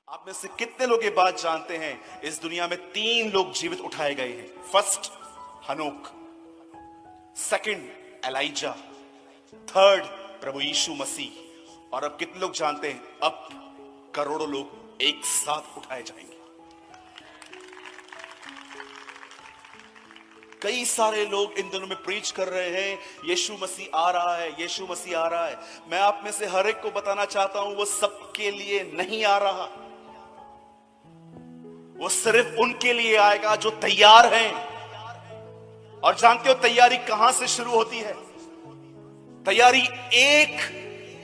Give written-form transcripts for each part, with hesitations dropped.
आप में से कितने लोग ये बात जानते हैं, इस दुनिया में 3 लोग जीवित उठाए गए हैं। फर्स्ट हनोक, सेकंड एलाइजा, थर्ड प्रभु यीशु मसीह। और अब कितने लोग जानते हैं, अब करोड़ों लोग एक साथ उठाए जाएंगे। कई सारे लोग इन दिनों में प्रीच कर रहे हैं, यीशु मसीह आ रहा है, यीशु मसीह आ रहा है। मैं आप में से हर एक को बताना चाहता हूं, वो सबके लिए नहीं आ रहा। वो सिर्फ उनके लिए आएगा जो तैयार हैं। और जानते हो तैयारी कहां से शुरू होती है? तैयारी एक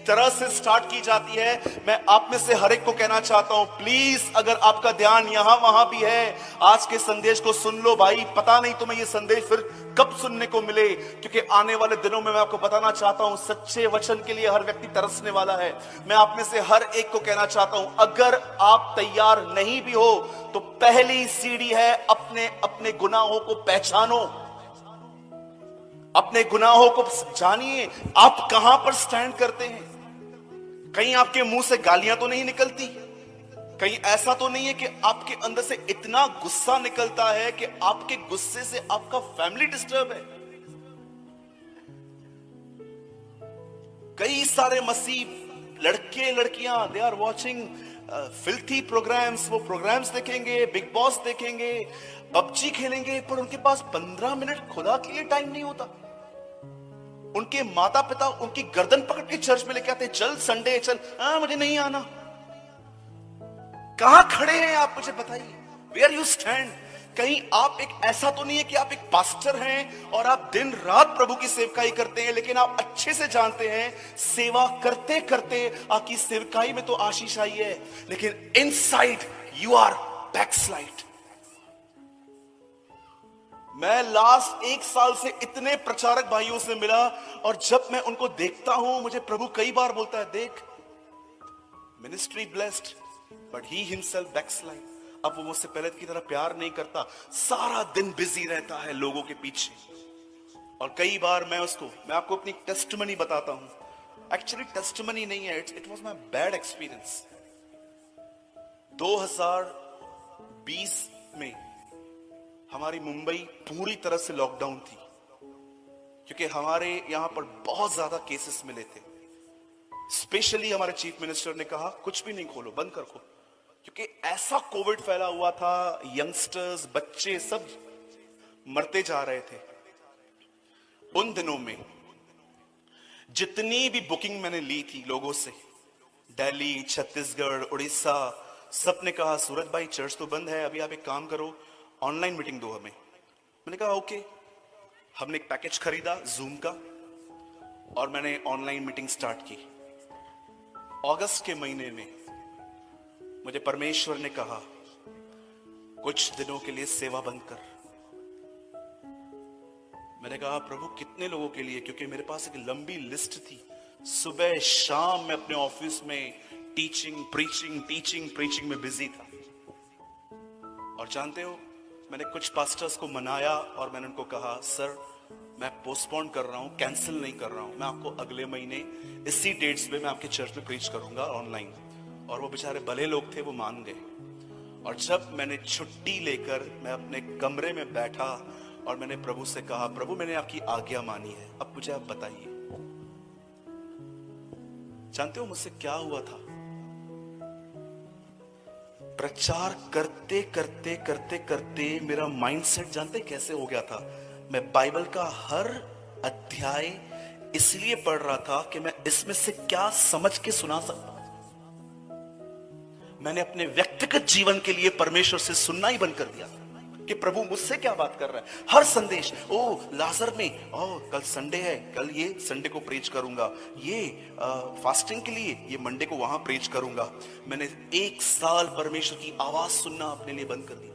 तरह से स्टार्ट की जाती है। मैं आप में से हर एक को कहना चाहता हूं, प्लीज अगर आपका ध्यान यहां वहां भी है, आज के संदेश को सुन लो भाई। पता नहीं तुम्हें ये संदेश फिर कब सुनने को मिले, क्योंकि आने वाले दिनों में मैं आपको बताना चाहता हूं, सच्चे वचन के लिए हर व्यक्ति तरसने वाला है। मैं आप में से हर एक को कहना चाहता हूं, अगर आप तैयार नहीं भी हो तो पहली सीढ़ी है, अपने अपने गुनाहों को पहचानो, अपने गुनाहों को जानिए। आप कहां पर स्टैंड करते हैं? कहीं आपके मुंह से गालियां तो नहीं निकलती? कहीं ऐसा तो नहीं है कि आपके अंदर से इतना गुस्सा निकलता है कि आपके गुस्से से आपका फैमिली डिस्टर्ब है? कई सारे मसीह लड़के लड़कियां, they are watching filthy programmes. वो प्रोग्राम्स देखेंगे, बिग बॉस देखेंगे, पबजी खेलेंगे, पर उनके पास 15 मिनट खुदा के लिए टाइम नहीं होता। उनके माता पिता उनकी गर्दन पकड़ के चर्च में लेके आते, चल संडे चल। मुझे नहीं आना। कहां खड़े हैं आप, मुझे बताइए, वेयर यू स्टैंड? कहीं आप एक ऐसा तो नहीं है कि आप एक पास्टर हैं और आप दिन रात प्रभु की सेवकाई करते हैं, लेकिन आप अच्छे से जानते हैं सेवा करते करते आपकी सेवकाई में तो आशीष आई है, लेकिन इनसाइड यू आर बैकस्लाइड। मैं लास्ट 1 साल से इतने प्रचारक भाइयों से मिला, और जब मैं उनको देखता हूं, मुझे प्रभु कई बार बोलता है, देख ministry blessed but he himself backslide. अब वो मुझसे पहले की तरह प्यार नहीं करता, सारा दिन बिजी रहता है लोगों के पीछे। और कई बार मैं आपको अपनी टेस्टमनी बताता हूं। एक्चुअली टेस्टमनी नहीं है, it was my bad experience. 2020 में हमारी मुंबई पूरी तरह से लॉकडाउन थी, क्योंकि हमारे यहां पर बहुत ज्यादा केसेस मिले थे। स्पेशली हमारे चीफ मिनिस्टर ने कहा कुछ भी नहीं खोलो, बंद कर खो, क्योंकि ऐसा कोविड फैला हुआ था, यंगस्टर्स बच्चे सब मरते जा रहे थे। उन दिनों में जितनी भी बुकिंग मैंने ली थी लोगों से, दिल्ली, छत्तीसगढ़, उड़ीसा, सबने कहा सूरज भाई चर्च तो बंद है, अभी आप एक काम करो, ऑनलाइन मीटिंग दो हमें। मैंने कहा ओके। हमने एक पैकेज खरीदा जूम का और मैंने ऑनलाइन मीटिंग स्टार्ट की। अगस्त के महीने में मुझे परमेश्वर ने कहा कुछ दिनों के लिए सेवा बंद कर। मैंने कहा प्रभु कितने लोगों के लिए? क्योंकि मेरे पास एक लंबी लिस्ट थी। सुबह शाम मैं अपने ऑफिस में टीचिंग प्रीचिंग में बिजी था। और जानते हो, मैंने कुछ पास्टर्स को मनाया और मैंने उनको कहा सर मैं पोस्टपोन कर रहा हूं, कैंसिल नहीं कर रहा हूं, मैं आपको अगले महीने इसी डेट्स पे मैं आपके चर्च में प्रीच करूंगा ऑनलाइन। और वो बेचारे भले लोग थे, वो मान गए। और जब मैंने छुट्टी लेकर मैं अपने कमरे में बैठा और मैंने प्रभु से कहा प्रभु मैंने आपकी आज्ञा मानी है, अब मुझे आप बताइए। जानते हो मुझसे क्या हुआ था? प्रचार करते करते करते करते मेरा माइंडसेट जानते कैसे हो गया था? मैं बाइबल का हर अध्याय इसलिए पढ़ रहा था कि मैं इसमें से क्या समझ के सुना सकता। मैंने अपने व्यक्तिगत जीवन के लिए परमेश्वर से सुनना ही बंद कर दिया कि प्रभु मुझसे क्या बात कर रहा है। हर संदेश, ओ लाजर में, ओ कल संडे है, कल ये संडे को प्रीच करूंगा, ये फास्टिंग के लिए ये मंडे को वहां प्रीच करूंगा। मैंने 1 साल परमेश्वर की आवाज सुनना अपने लिए बंद कर दी थी।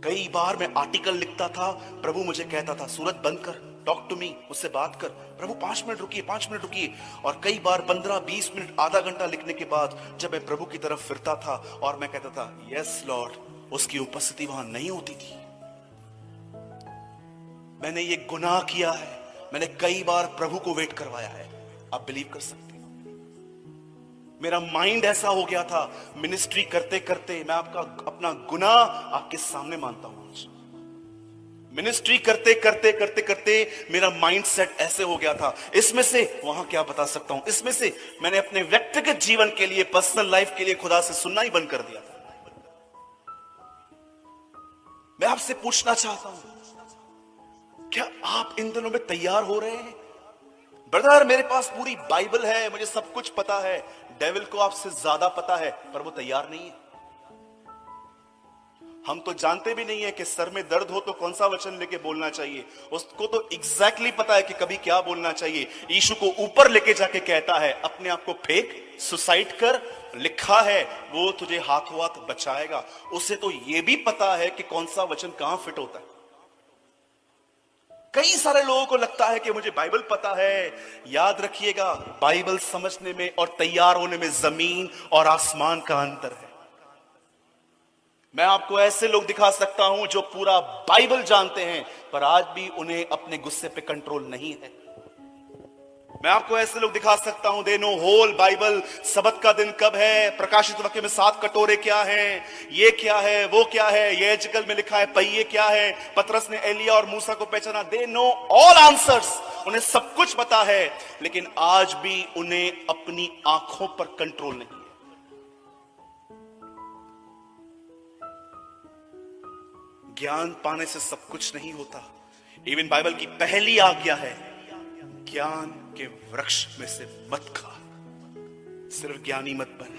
कई बार मैं आर्टिकल लिखता था, प्रभु मुझे कहता था सूरज बंद कर, टॉक टू मी, मुझसे बात कर। प्रभु 5 मिनट रुकिए, 5 मिनट रुकिए। और कई बार 15-20 मिनट, आधा घंटा लिखने के बाद जब मैं प्रभु की तरफ फिरता था और मैं कहता था यस लॉर्ड, उसकी उपस्थिति वहां नहीं होती थी। मैंने ये गुनाह किया है, मैंने कई बार प्रभु को वेट करवाया है। आप बिलीव कर सकते हैं? मेरा माइंड ऐसा हो गया था, मिनिस्ट्री करते करते मैं अपना गुनाह आपके सामने मानता हूं। मिनिस्ट्री करते करते करते करते मेरा माइंड सेट ऐसे हो गया था। इसमें से वहां क्या बता सकता हूं, इसमें से मैंने अपने व्यक्तिगत जीवन के लिए, पर्सनल लाइफ के लिए खुदा से सुनना ही बंद कर दिया था। मैं आपसे पूछना चाहता हूं, क्या आप इन दिनों में तैयार हो रहे हैं? ब्रदर, मेरे पास पूरी बाइबल है, मुझे सब कुछ पता है। डेविल को आपसे ज्यादा पता है, पर वो तैयार नहीं है। हम तो जानते भी नहीं है कि सर में दर्द हो तो कौन सा वचन लेके बोलना चाहिए। उसको तो एग्जैक्टली पता है कि कभी क्या बोलना चाहिए। यीशु को ऊपर लेके जाके कहता है, अपने आप को फेंक, सुसाइड कर, लिखा है वो तुझे हाथों हाथ बचाएगा। उसे तो यह भी पता है कि कौन सा वचन कहां फिट होता है। कई सारे लोगों को लगता है कि मुझे बाइबल पता है। याद रखिएगा, बाइबल समझने में और तैयार होने में जमीन और आसमान का अंतर है। मैं आपको ऐसे लोग दिखा सकता हूं जो पूरा बाइबल जानते हैं, पर आज भी उन्हें अपने गुस्से पे कंट्रोल नहीं है। मैं आपको ऐसे लोग दिखा सकता हूं, दे नो होल बाइबल, सबत का दिन कब है, प्रकाशित वाक्य में 7 कटोरे क्या हैं, ये क्या है, वो क्या है, ये एजकल में लिखा है पहिए क्या है, पतरस ने एलिया और मूसा को पहचाना। दे नो ऑल आंसर्स, उन्हें सब कुछ पता है, लेकिन आज भी उन्हें अपनी आंखों पर कंट्रोल नहीं है। ज्ञान पाने से सब कुछ नहीं होता। इवन बाइबल की पहली आज्ञा है, ज्ञान के वृक्ष में से मत खा, सिर्फ ज्ञानी मत बन।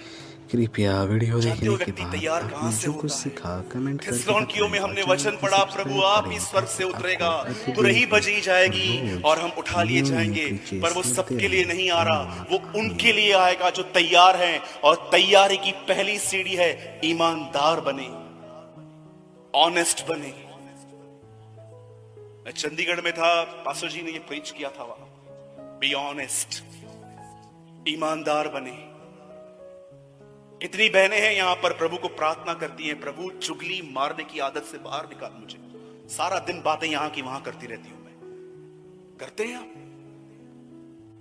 कृपया वीडियो देखने के बाद तैयार कहां आपने से जो होता कुछ है? सीखा कमेंट करके थिस्सलुनीकियों में हमने बताएं। वचन पढ़ा, प्रभु आप ही स्वर्ग से उतरेगा, तुरही बजी जाएगी और हम उठा लिए जाएंगे। पर वो सबके लिए नहीं आ रहा, वो उनके लिए आएगा जो तैयार हैं। और तैयारी की पहली सीढ़ी है, ईमानदार बने, ऑनेस्ट बने। मैं चंडीगढ़ में था, पास्टर जी ने ये प्रीच किया था वहां, बी ऑनेस्ट, ईमानदार बने। कितनी बहनें हैं यहां पर प्रभु को प्रार्थना करती हैं, प्रभु चुगली मारने की आदत से बाहर निकाल मुझे। सारा दिन बातें यहां की वहां करती रहती हूं मैं। करते हैं आप?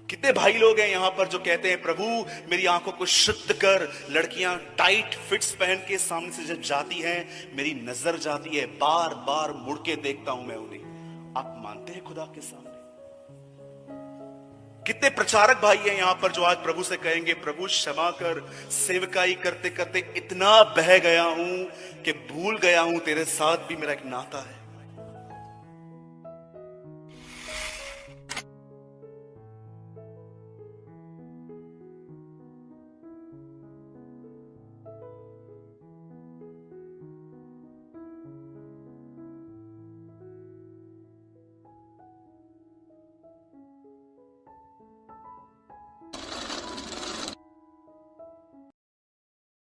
कितने भाई लोग हैं यहां पर जो कहते हैं, प्रभु मेरी आंखों को शुद्ध कर। लड़कियां टाइट फिट्स पहन के सामने से जब जाती हैं, मेरी नजर जाती है, बार बार मुड़ के देखता हूं मैं उन्हें। आप मानते हैं खुदा के सामने? कितने प्रचारक भाई हैं यहां पर जो आज प्रभु से कहेंगे, प्रभु क्षमा कर, सेवकाई करते करते इतना बह गया हूं कि भूल गया हूं तेरे साथ भी मेरा एक नाता है।